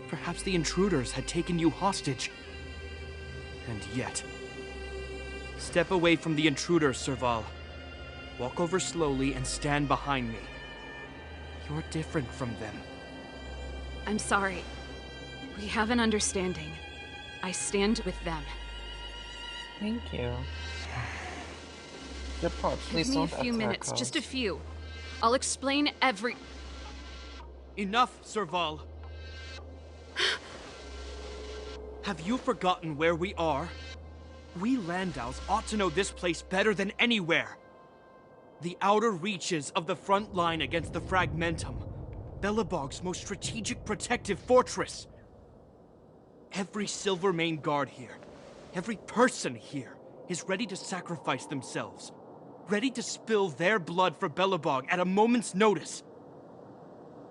Perhaps the intruders had taken you hostage. And yet... Step away from the intruders, Serval, Walk over slowly and stand behind me. You're different from them. I'm sorry. We have an understanding. I stand with them. Thank you. Your part, please Give me a don't few attack minutes, us. just a few. I'll explain every... Enough, Serval. Have you forgotten where we are? We Landows ought to know this place better than anywhere. The outer reaches of the front line against the Fragmentum. Belobog's most strategic protective fortress. Every Silvermane guard here, every person here, is ready to sacrifice themselves. Ready to spill their blood for Belobog at a moment's notice.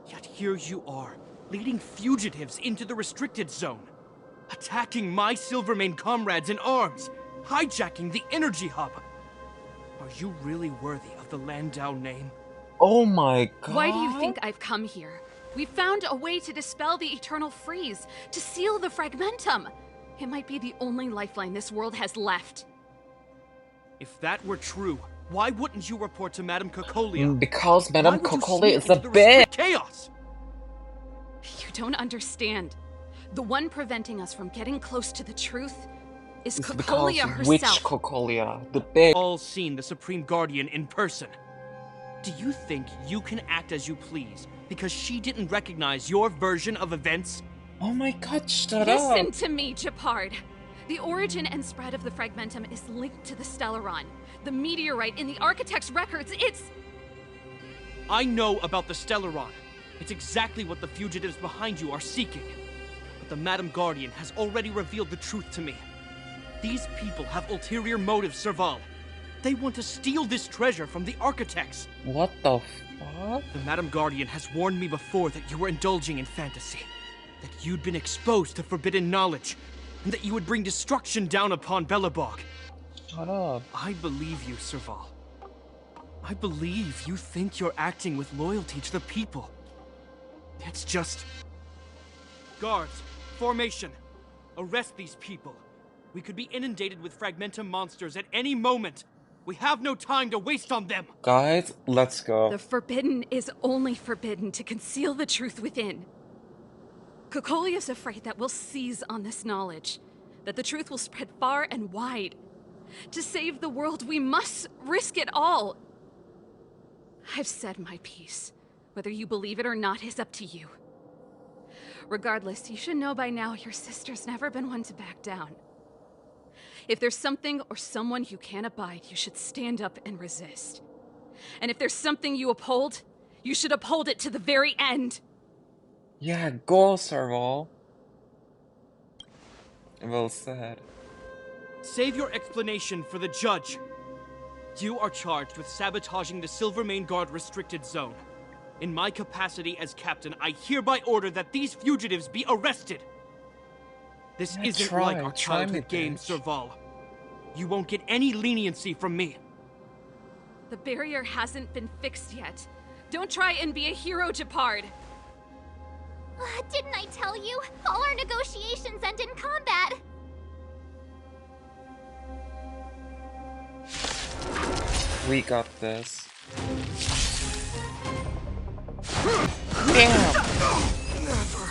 Yet here you are, leading fugitives into the restricted zone. Attacking my Silvermane comrades in arms. Hijacking the energy hub. Are you really worthy of the Landau name? Oh my god. Why do you think I've come here? We found a way to dispel the eternal freeze, to seal the Fragmentum. It might be the only lifeline this world has left. If that were true, why wouldn't you report to Madame Cocoli? Because Madame Cocoli is a bitch. Chaos. You don't understand. The one preventing us from getting close to the truth is It's Cocoli because herself. Witch Cocoli, the bitch. All seen the Supreme Guardian in person. Do you think you can act as you please because she didn't recognize your version of events? Oh my god, shut Listen up. to me, Japard. The origin and spread of the Fragmentum is linked to the Stellaron. The meteorite in the Architect's records, it's... I know about the Stellaron. It's exactly what the fugitives behind you are seeking. But the Madam Guardian has already revealed the truth to me. These people have ulterior motives, Serval. They want to steal this treasure from the Architects. What the fuck? The Madam Guardian has warned me before that you were indulging in fantasy. That you'd been exposed to forbidden knowledge. And that you would bring destruction down upon Belobog. Shut up. I believe you, Serval. I believe you think you're acting with loyalty to the people. It's just... Guards, formation. Arrest these people. We could be inundated with Fragmentum monsters at any moment. We have no time to waste on them. Guys, let's go. The forbidden is only forbidden to conceal the truth within. Cocoli is afraid that we'll seize on this knowledge, that the truth will spread far and wide. To save the world, we must risk it all. I've said my piece. Whether you believe it or not is up to you. Regardless, you should know by now your sister's never been one to back down. If there's something or someone you can't abide, you should stand up and resist. And if there's something you uphold, you should uphold it to the very end. Yeah, go, Serval. Well said. Save your explanation for the judge. You are charged with sabotaging the Silvermane Guard restricted zone. In my capacity as captain, I hereby order that these fugitives be arrested. This Yeah, isn't try like our me, childhood game, bitch. Serval. You won't get any leniency from me. The barrier hasn't been fixed yet. Don't try and be a hero, Japard. Didn't I tell you? All our negotiations end in combat. We got this. Damn! Never.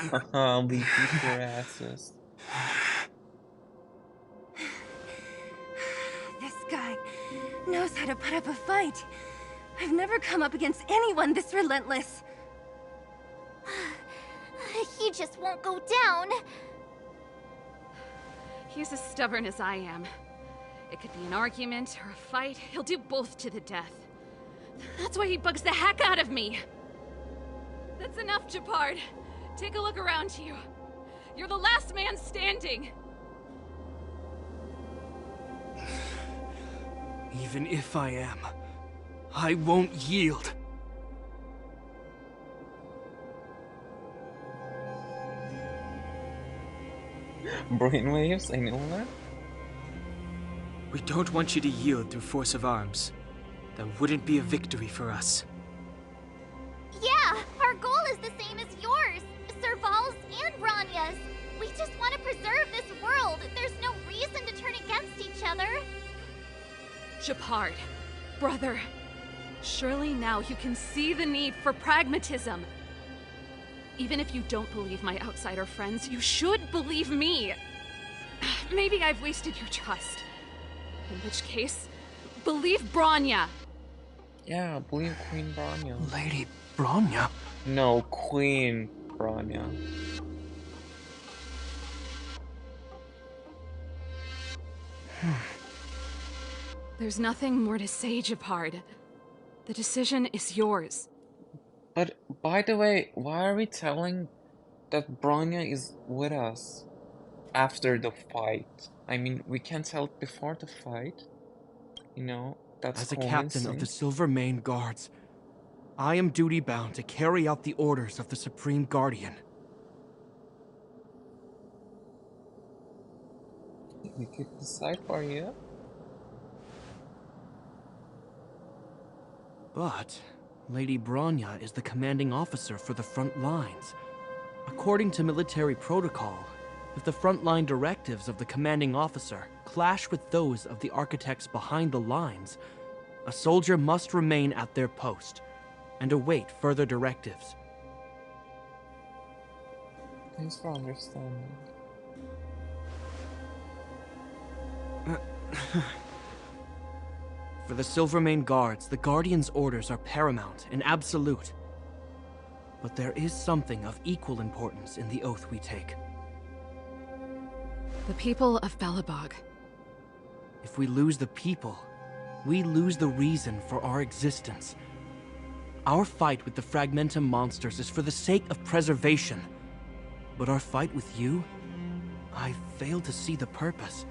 Haha, we beat your asses. This guy knows how to put up a fight. I've never come up against anyone this relentless. He just won't go down. He's as stubborn as I am. It could be an argument or a fight. He'll do both to the death. That's why he bugs the heck out of me. That's enough, Japard. Take a look around you. You're the last man standing. Even if I am, I won't yield. Brainwaves, anyone? We don't want you to yield through force of arms. That wouldn't be a victory for us. Yeah, our goal is the same as yours, Serval's and Bronya's. We just want to preserve this world. There's no reason to turn against each other. Gepard, brother, surely now you can see the need for pragmatism. Even if you don't believe my outsider friends, you should believe me. Maybe I've wasted your trust. In which case, believe Bronya. Yeah, believe Queen Bronya. Lady Bronya? No, Queen Bronya. There's nothing more to say, Gepard. The decision is yours. But, by the way, why are we telling that Bronya is with us after the fight? I mean, we can tell it before the fight. You know, that's As a captain of convincing. the Silvermane Guards, I am duty-bound to carry out the orders of the Supreme Guardian. We could decide for you. But Lady Bronya is the commanding officer for the front lines. According to military protocol, if the frontline directives of the commanding officer clash with those of the architects behind the lines, a soldier must remain at their post and await further directives. Thanks for understanding. For the Silvermane Guards, the Guardian's orders are paramount and absolute. But there is something of equal importance in the oath we take. The people of Belobog. If we lose the people, we lose the reason for our existence. Our fight with the Fragmentum monsters is for the sake of preservation. But our fight with you? I fail to see the purpose.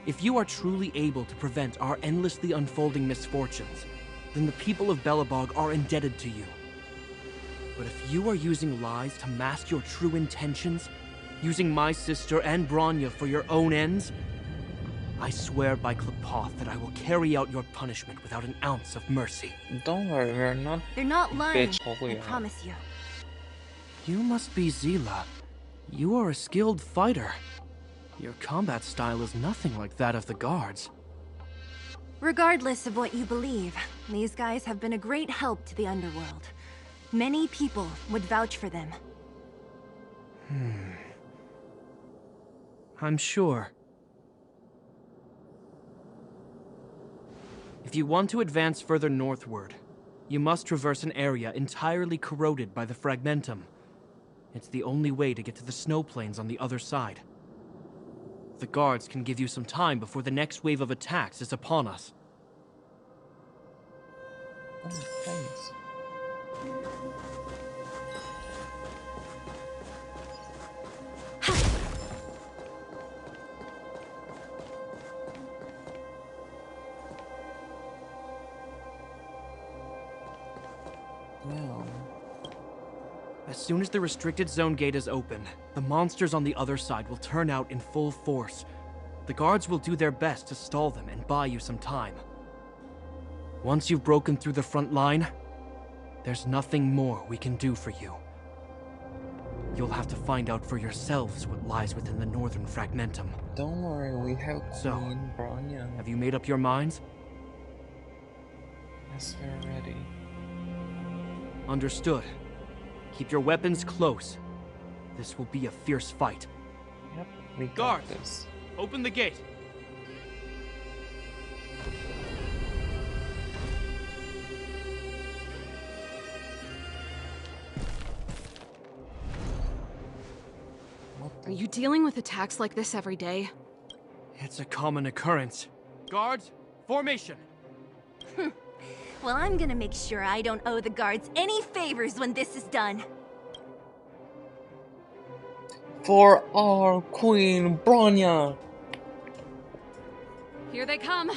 If you are truly able to prevent our endlessly unfolding misfortunes, then the people of Belobog are indebted to you. But if you are using lies to mask your true intentions, using my sister and Bronya for your own ends, I swear by Klepoth that I will carry out your punishment without an ounce of mercy. Don't worry, we're not. They're not lying, bitch. I promise you. You must be Zila. You are a skilled fighter. Your combat style is nothing like that of the guards. Regardless of what you believe, these guys have been a great help to the underworld. Many people would vouch for them. I'm sure. If you want to advance further northward, you must traverse an area entirely corroded by the Fragmentum. It's the only way to get to the snow plains on the other side. The guards can give you some time before the next wave of attacks is upon us. Oh, thanks. Wow. As soon as the restricted zone gate is open, the monsters on the other side will turn out in full force. The guards will do their best to stall them and buy you some time. Once you've broken through the front line, there's nothing more we can do for you. You'll have to find out for yourselves what lies within the northern Fragmentum. Don't worry, we have Queen Bronya. Have you made up your minds? Yes, we're ready. Understood. Keep your weapons close. This will be a fierce fight. Yep, we got Guards, this. open the gate. Are you dealing with attacks like this every day? It's a common occurrence. Guards, formation! Well, I'm gonna make sure I don't owe the guards any favors when this is done. For our Queen Bronya! Here they come.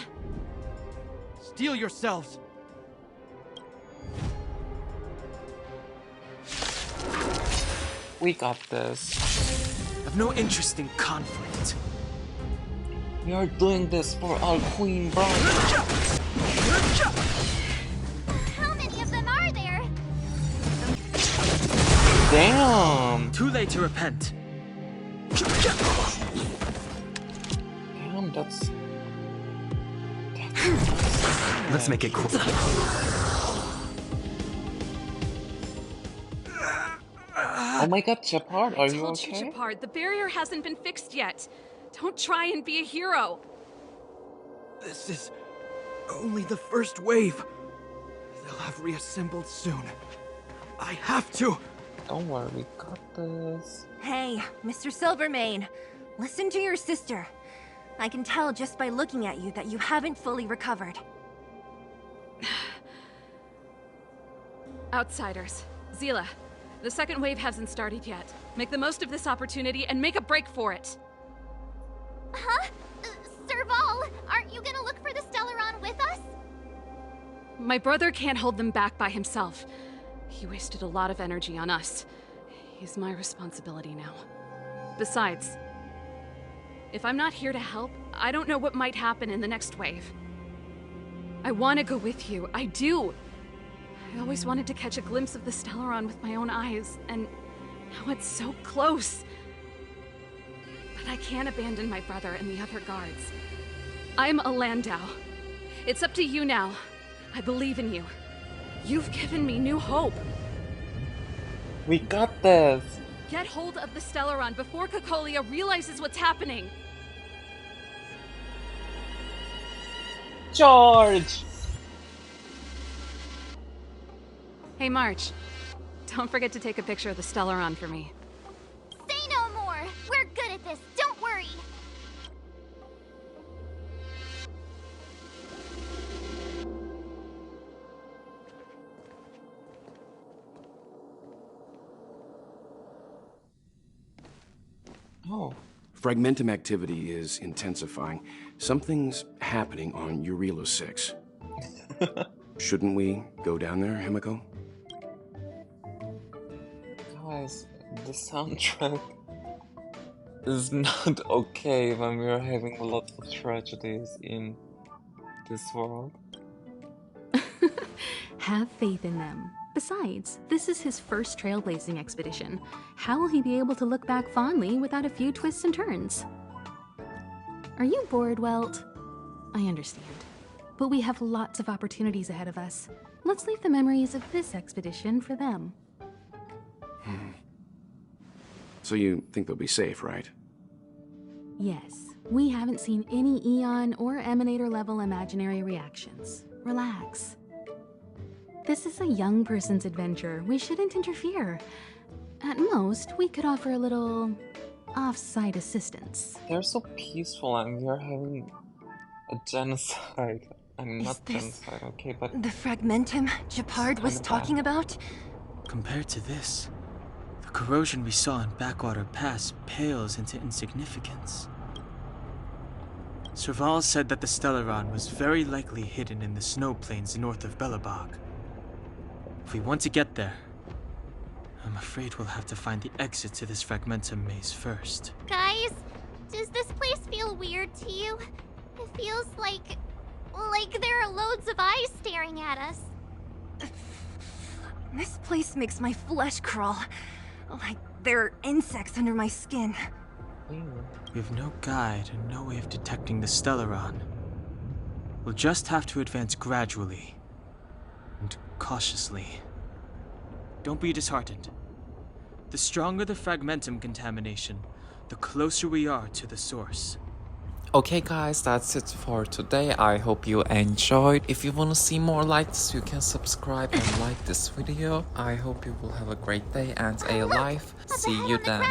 Steel yourselves! We got this. I've no interest in conflict. We are doing this for our Queen Bronya. How many of them are there? Damn! Too late to repent. Damn, that's... Let's make it cool. Oh my god, Shepard, are you Told you, okay? Shepard, the barrier hasn't been fixed yet. Don't try and be a hero. This is only the first wave. They'll have reassembled soon. I have to. Don't worry, we got this. Hey, Mr. Silvermane, listen to your sister. I can tell just by looking at you that you haven't fully recovered. Outsiders. Zila, the second wave hasn't started yet. Make the most of this opportunity and make a break for it. Huh? Serval, aren't you gonna look for the Stellaron with us? My brother can't hold them back by himself. He wasted a lot of energy on us. He's my responsibility now. Besides, if I'm not here to help, I don't know what might happen in the next wave. I want to go with you. I do. I always wanted to catch a glimpse of the Stellaron with my own eyes, and now it's so close. But I can't abandon my brother and the other guards. I'm a Landau. It's up to you now. I believe in you. You've given me new hope. We got this! Get hold of the Stellaron before Cocoli realizes what's happening. George! Hey, March. Don't forget to take a picture of the Stellaron for me. Say no more! We're good at this, don't worry! Oh. Fragmentum activity is intensifying. Something's happening on Urilo 6. Shouldn't we go down there, Himiko? Guys, the soundtrack is not okay when we're having lots of tragedies in this world. Have faith in them. Besides, this is his first trailblazing expedition. How will he be able to look back fondly without a few twists and turns? Are you bored, Welt? I understand. But we have lots of opportunities ahead of us. Let's leave the memories of this expedition for them. So you think they'll be safe, right? Yes, we haven't seen any Eon or Emanator level imaginary reactions. Relax. This is a young person's adventure. We shouldn't interfere. At most, we could offer a little off-site assistance. They're so peaceful and we're having a genocide. I mean, not genocide, okay, but... The Fragmentum Shepard was talking about? Compared to this, the corrosion we saw in Backwater Pass pales into insignificance. Serval said that the Stellaron was very likely hidden in the snow plains north of Belobog. If we want to get there, I'm afraid we'll have to find the exit to this Fragmentum maze first. Guys, does this place feel weird to you? It feels like there are loads of eyes staring at us. This place makes my flesh crawl. Like there are insects under my skin. We have no guide and no way of detecting the Stellaron. We'll just have to advance gradually and cautiously. Don't be disheartened. The stronger the Fragmentum contamination, the closer we are to the source. Okay guys, that's it for today. I hope you enjoyed. If you want to see more like this, you can subscribe and like this video. I hope you will have a great day and a life. See you then.